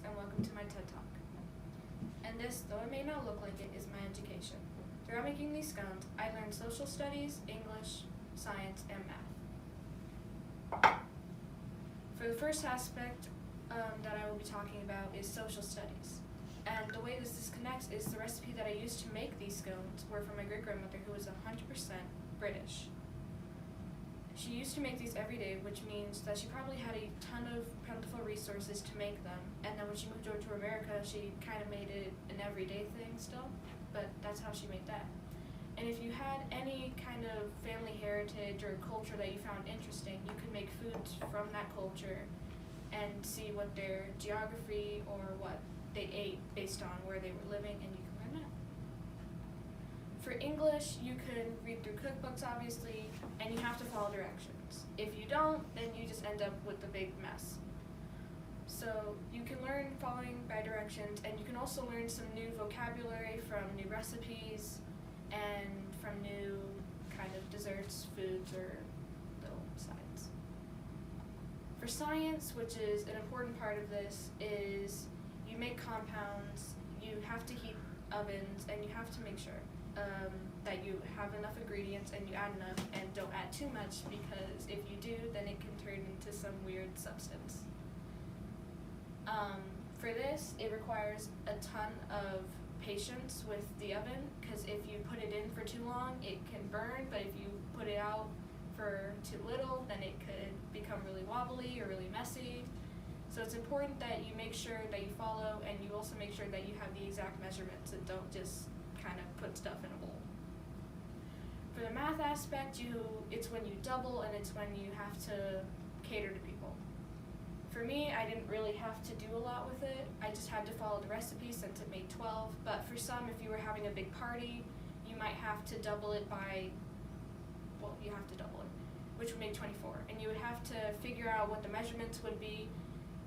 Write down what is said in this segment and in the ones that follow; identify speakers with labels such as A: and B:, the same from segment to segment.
A: Alex, and welcome to my TED Talk. And this, though it may not look like it, is my education. Throughout making these scones, I learned social studies, English, science, and math. For the first aspect that I will be talking about is social studies. And the way this connects is the recipe that I used to make these scones were from my great-grandmother, who was 100% British. She used to make these every day, which means that she probably had a ton of plentiful resources to make them. And then when she moved over to America, she kind of made it an everyday thing still, but that's how she made that. And if you had any kind of family heritage or culture that you found interesting, you could make foods from that culture and see what their geography or what they ate based on where they were living, and you can learn that. For English, you can read through cookbooks, obviously, and you have to follow directions. If you don't, then you just end up with a big mess. So you can learn following by directions, and you can also learn some new vocabulary from new recipes and from new kind of desserts, foods, or little sides. For science, which is an important part of this, is you make compounds, you have to heat ovens, and you have to make sure that you have enough ingredients and you add enough, and don't add too much, because if you do, then it can turn into some weird substance. For this, it requires a ton of patience with the oven, because if you put it in for too long, it can burn, but if you put it out for too little, then it could become really wobbly or really messy. So it's important that you make sure that you follow, and you also make sure that you have the exact measurements and don't just kind of put stuff in a bowl. For the math aspect, it's when you double, and it's when you have to cater to people. For me, I didn't really have to do a lot with it. I just had to follow the recipe since it made 12, but for some, if you were having a big party, you might have to double it by, well, you have to double it, which would make 24. And you would have to figure out what the measurements would be,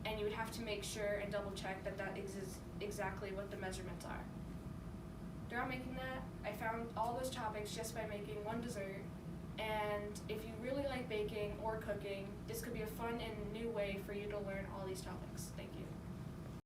A: and you would have to make sure and double check that that is exactly what the measurements are. Throughout making that, I found all those topics just by making one dessert, and if you really like baking or cooking, this could be a fun and new way for you to learn all these topics. Thank you.